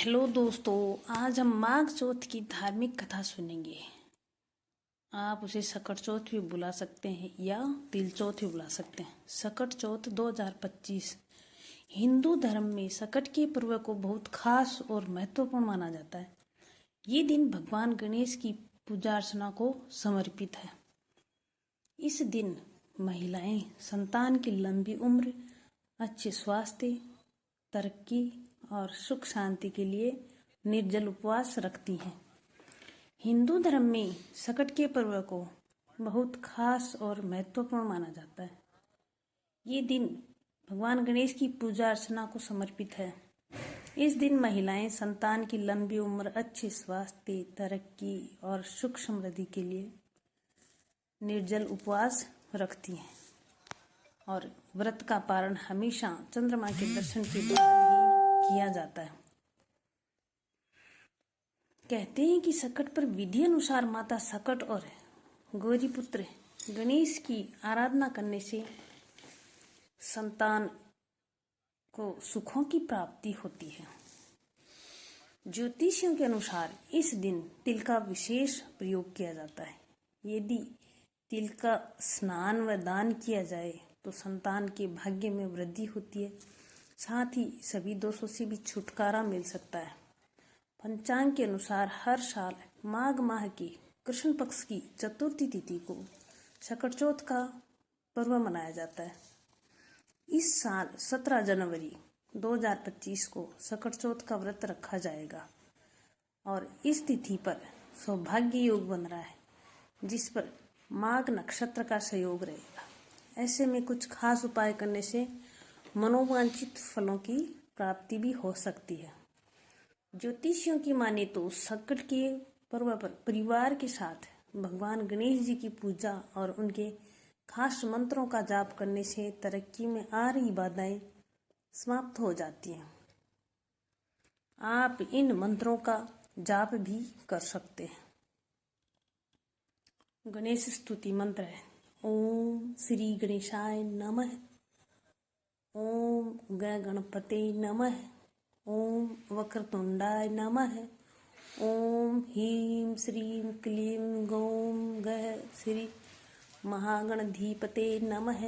Hello दोस्तों, आज हम माघ चौथ की धार्मिक कथा सुनेंगे। आप उसे सकट चौथ भी बुला सकते हैं या तिल चौथ भी बुला सकते हैं। सकट चौथ 2025 हिंदू धर्म में सकट के पर्व को बहुत खास और महत्वपूर्ण माना जाता है। ये दिन भगवान गणेश की पूजा अर्चना को समर्पित है। इस दिन महिलाएं संतान की लंबी उम्र, अच्छे स्वास्थ्य, तरक्की और सुख शांति के लिए निर्जल उपवास रखती हैं। हिंदू धर्म में सकट के पर्व को बहुत खास और महत्वपूर्ण माना जाता है। ये दिन भगवान गणेश की पूजा अर्चना को समर्पित है। इस दिन महिलाएं संतान की लंबी उम्र, अच्छे स्वास्थ्य, तरक्की और सुख समृद्धि के लिए निर्जल उपवास रखती हैं और व्रत का पारण हमेशा चंद्रमा के दर्शन के बाद ही किया जाता है। कहते हैं कि सकट पर विधि अनुसार माता सकट और गौरी पुत्र गणेश की आराधना करने से संतान को सुखों की प्राप्ति होती है। ज्योतिषियों के अनुसार इस दिन तिल का विशेष प्रयोग किया जाता है। यदि तिल का स्नान व दान किया जाए तो संतान के भाग्य में वृद्धि होती है, साथ ही सभी दोषों से भी छुटकारा मिल सकता है। पंचांग के अनुसार हर साल माघ माह की कृष्ण पक्ष की चतुर्थी तिथि को सकट चौथ का पर्व मनाया जाता है। इस साल 17 जनवरी 2025 को सकट चौथ का व्रत रखा जाएगा और इस तिथि पर सौभाग्य योग बन रहा है, जिस पर माघ नक्षत्र का सहयोग रहेगा। ऐसे में कुछ खास उपाय करने से मनोवांछित फलों की प्राप्ति भी हो सकती है। ज्योतिषियों की माने तो सकट के पर्व पर परिवार के साथ भगवान गणेश जी की पूजा और उनके खास मंत्रों का जाप करने से तरक्की में आ रही बाधाएं समाप्त हो जाती हैं। आप इन मंत्रों का जाप भी कर सकते हैं। गणेश स्तुति मंत्र है: ओम श्री गणेशाय नमः, ओम गणपते नमः, ओम वक्रतुंडाय नमः, ओम ह्रीं श्रीं क्लीं गौं गः श्री महागणधीपते नमः,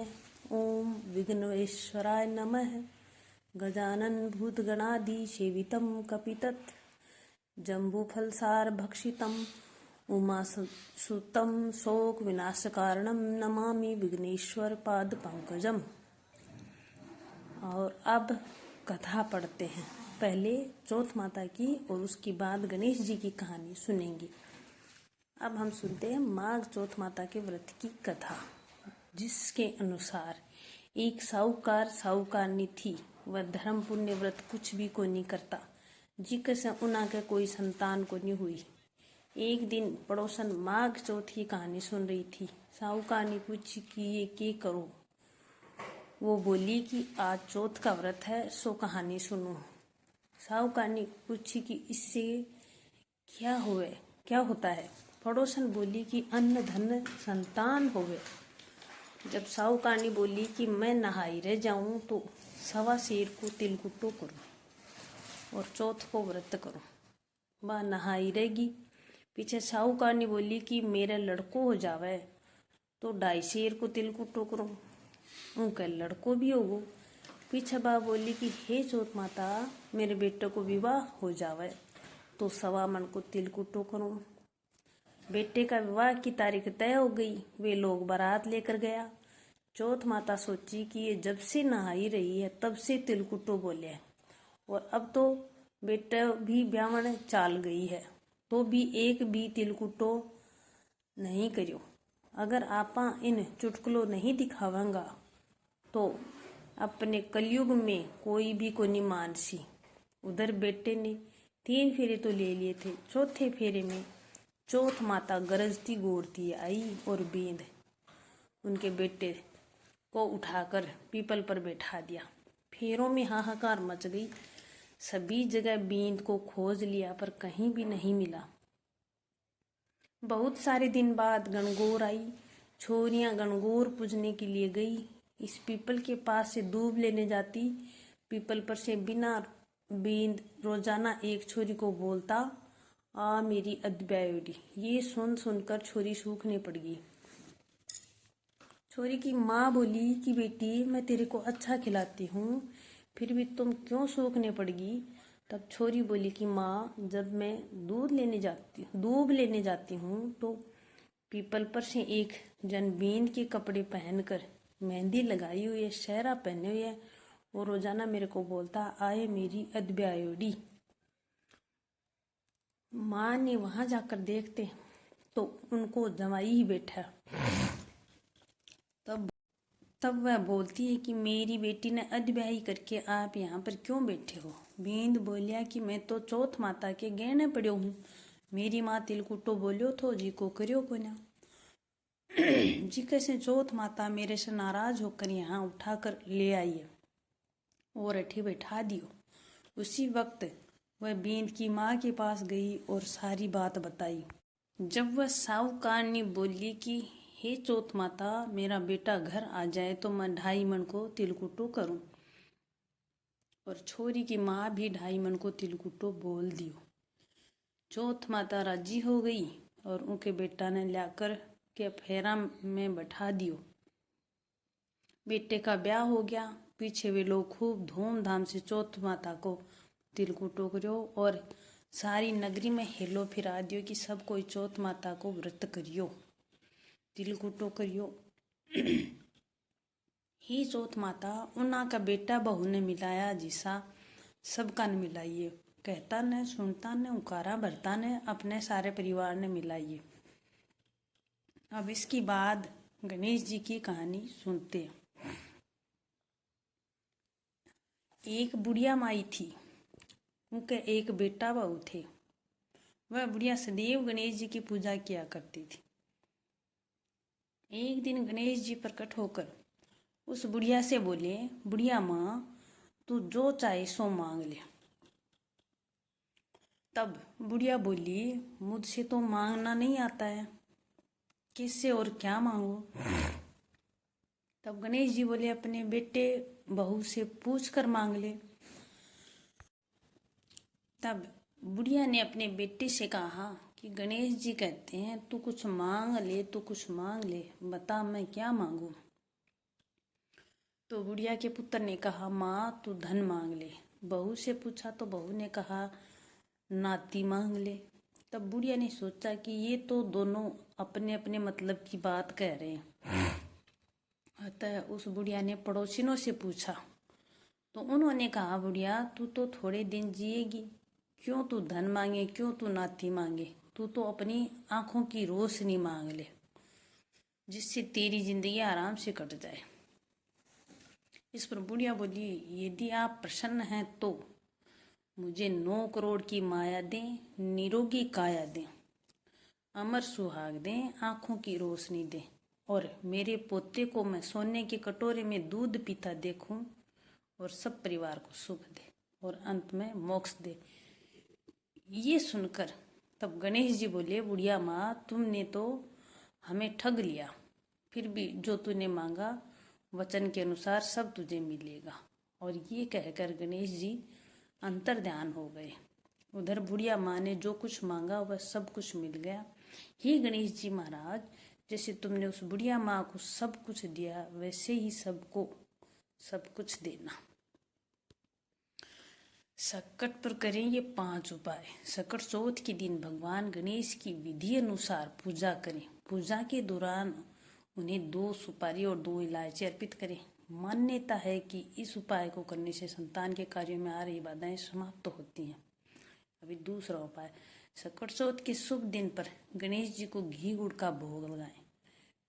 ओम विघ्नेश्वराय नमः, गजानन भूतगणाधि सेवितं कपितत् जम्बूफलसार भक्षितम् उमासुतं शोक विनाशकारणं नमामि विघ्नेश्वर पाद पंकजम। और अब कथा पढ़ते हैं। पहले चौथ माता की और उसके बाद गणेश जी की कहानी सुनेंगे। अब हम सुनते हैं माघ चौथ माता के व्रत की कथा, जिसके अनुसार एक साहूकार साहूकारनी थी। वह धर्म पुण्य व्रत कुछ भी को नहीं करता, जिक्र से उना के कोई संतान को नहीं हुई। एक दिन पड़ोसन माघ चौथ की कहानी सुन रही थी। साहूकार ने पूछी कि ये क्या करो। वो बोली कि आज चौथ का व्रत है, सो कहानी सुनो। साहूकार ने पूछी कि इससे क्या होता है। पड़ोसन बोली कि अन्न धन संतान होवे। जब साहूकार ने बोली कि मैं नहाई रह जाऊं तो सवा शेर को तिलकुट्टो करूं और चौथ को व्रत करूं। वह नहाई रहेगी। पीछे साहूकार ने बोली कि मेरा लड़को हो जावे तो 2.5 शेर को तिलकुट्टो करूं, उनका लड़को भी होगो। पीछे बा बोली कि हे चौथ माता, मेरे बेटे को विवाह हो जावे तो 1.25 मन को तिलकुट्टो करूं। बेटे का विवाह की तारीख तय हो गई। वे लोग बारात लेकर गया। चौथ माता सोची कि ये जब से नहाई रही है तब से तिलकुट्टो बोले और अब तो बेटा भी ब्याहण चाल गई है तो भी एक भी तिलकुट्टो नहीं करियो। अगर आपा इन चुटकुलों नहीं दिखावांगा तो अपने कलयुग में कोई भी को नहीं मानसी। उधर बेटे ने 3 फेरे तो ले लिए थे। चौथे फेरे में चौथ माता गरजती गोरती आई और बींद उनके बेटे को उठाकर पीपल पर बैठा दिया। फेरों में हाहाकार मच गई। सभी जगह बींद को खोज लिया पर कहीं भी नहीं मिला। बहुत सारे दिन बाद गणगौर आई। छोरियां गणगौर पूजने के लिए गई। इस पीपल के पास से दूब लेने जाती, पीपल पर से बिना बींद रोजाना एक छोरी को बोलता, आ मेरी अदब्यायोडी। ये सुनकर छोरी सूखने पड़ गई। छोरी की माँ बोली कि बेटी, मैं तेरे को अच्छा खिलाती हूँ, फिर भी तुम क्यों सूखने पड़ गई। तब छोरी बोली कि माँ, जब मैं दूध लेने जाती हूँ तो पीपल पर से एक जन बींद के कपड़े पहनकर, मेहंदी लगाई हुई है, शहरा पहने हुए है, और रोजाना मेरे को बोलता, आए मेरी अदब्यायोडी। माँ ने वहां जाकर देखते तो उनको जमाई ही बैठा। तब वह बोलती है कि मेरी बेटी ने अदब्याही करके आप यहाँ पर क्यों बैठे हो। बींद बोलिया कि मैं तो चौथ माता के गहने पड़ो हूँ। मेरी माँ तिलकुटो बोलियो तो जी को करियो को ना। जी कैसे चौथ माता मेरे से नाराज होकर यहाँ उठाकर ले आई है और अठी बैठा दियो। उसी वक्त वह बींद की माँ के पास गई और सारी बात बताई। जब वह साहूकारनी बोली कि हे चौथ माता, मेरा बेटा घर आ जाए तो मैं 2.5 मन को तिलकुटो करूं, और छोरी की माँ भी 2.5 मन को तिलकुटो बोल दियो। चौथ माता राजी हो गई और उनके बेटा ने लाकर के फेरा में बैठा दियो। बेटे का ब्याह हो गया। पीछे वे लोग खूब धूमधाम से चौथ माता को तिलकुटो करियो और सारी नगरी में हेलो फिरा दियो कि सब कोई चौथ माता को व्रत करियो, तिलकुटो करियो। ही चौथ माता उन्हा का बेटा बहू ने मिलाया जिसा सबका ने मिलाइए। कहता ने, सुनता ने, उकारा भरता ने, अपने सारे परिवार ने मिलाइए। अब इसकी बाद गणेश जी की कहानी सुनते हैं। एक बुढ़िया माई थी, उनके एक बेटा बहू थे। वह बुढ़िया सदैव गणेश जी की पूजा किया करती थी। एक दिन गणेश जी प्रकट होकर उस बुढ़िया से बोले, बुढ़िया माँ, तू जो चाहे सो मांग ले। तब बुढ़िया बोली, मुझसे तो मांगना नहीं आता है, किससे और क्या मांगू। तब गणेश जी बोले, अपने बेटे बहू से पूछ कर मांग ले। तब बुढ़िया ने अपने बेटे से कहा कि गणेश जी कहते हैं तू कुछ मांग ले, तू कुछ मांग ले, बता मैं क्या मांगू। तो बुढ़िया के पुत्र ने कहा, माँ तू धन मांग ले। बहू से पूछा तो बहू ने कहा, नाती मांग ले। तब बुढ़िया ने सोचा कि ये तो दोनों अपने अपने मतलब की बात कह रहे हैं। अतः उस बुढ़िया ने पड़ोसिनों से पूछा तो उन्होंने कहा, बुढ़िया तू तो थोड़े दिन जिएगी, क्यों तू धन मांगे, क्यों तू नाती मांगे, तू तो अपनी आंखों की रोशनी मांग ले, जिससे तेरी जिंदगी आराम से कट जाए। इस पर बुढ़िया बोली, यदि आप प्रसन्न हैं तो मुझे 9 करोड़ की माया दें, निरोगी काया दें, अमर सुहाग दें, आंखों की रोशनी दें, और मेरे पोते को मैं सोने के कटोरे में दूध पीता देखूं, और सब परिवार को सुख दे और अंत में मोक्ष दे। ये सुनकर तब गणेश जी बोले, बुढ़िया माँ, तुमने तो हमें ठग लिया, फिर भी जो तूने मांगा वचन के अनुसार सब तुझे मिलेगा। और ये कहकर गणेश जी अंतर ध्यान हो गए। उधर बुढ़िया माँ ने जो कुछ मांगा वह सब कुछ मिल गया। हे गणेश जी महाराज, जैसे तुमने उस बुढ़िया माँ को सब कुछ दिया, वैसे ही सबको सब कुछ देना। संकट पर करें ये 5 उपाय। संकट चौथ के दिन भगवान गणेश की विधि अनुसार पूजा करें। पूजा के दौरान उन्हें 2 सुपारी और 2 इलायची अर्पित करें। मान्यता है कि इस उपाय को करने से संतान के कार्यों में आ रही बाधाएं समाप्त होती हैं। अभी दूसरा उपाय, संकट चौथ के शुभ दिन पर गणेश जी को घी गुड़ का भोग लगाएं,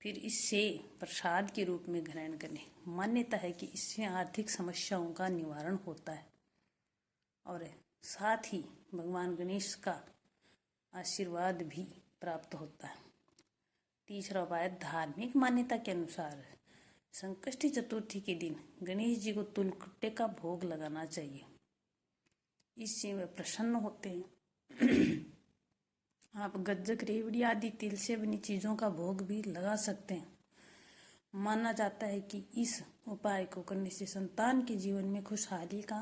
फिर इससे प्रसाद के रूप में ग्रहण करें। मान्यता है कि इससे आर्थिक समस्याओं का निवारण होता है और साथ ही भगवान गणेश का आशीर्वाद भी प्राप्त होता है। तीसरा उपाय, धार्मिक मान्यता के अनुसार संकष्टी चतुर्थी के दिन गणेश जी को तिलकुट्टे का भोग लगाना चाहिए, इससे वे प्रसन्न होते हैं। आप गज्जक, रेवड़ी आदि तिल से बनी चीजों का भोग भी लगा सकते हैं। माना जाता है कि इस उपाय को करने से संतान के जीवन में खुशहाली का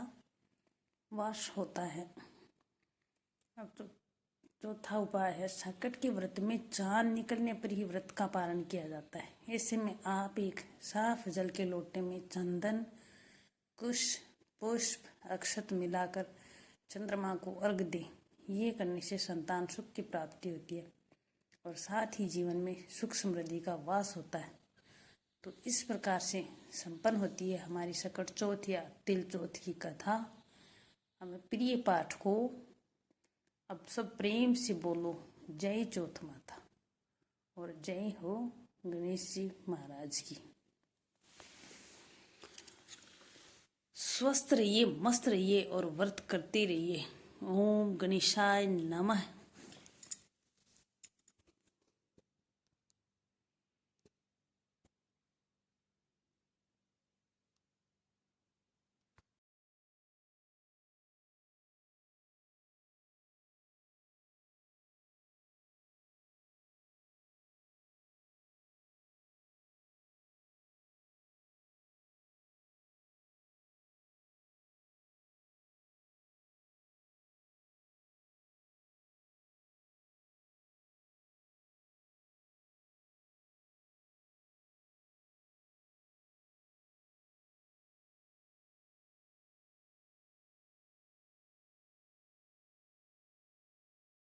वास होता है। अब तो चौथा उपाय है, संकट के व्रत में चांद निकलने पर ही व्रत का पालन किया जाता है। ऐसे में आप एक साफ जल के लोटे में चंदन, कुश, पुष्प, अक्षत मिलाकर चंद्रमा को अर्घ दें। ये करने से संतान सुख की प्राप्ति होती है और साथ ही जीवन में सुख समृद्धि का वास होता है। तो इस प्रकार से संपन्न होती है हमारी सकट चौथ या तिल चौथ की कथा। हमें प्रिय पाठ को अब सब प्रेम से बोलो, जय चौथ माता और जय हो गणेश जी महाराज की। स्वस्थ रहिए, मस्त रहिए और व्रत करते रहिए। ओम गणेशाय नमः।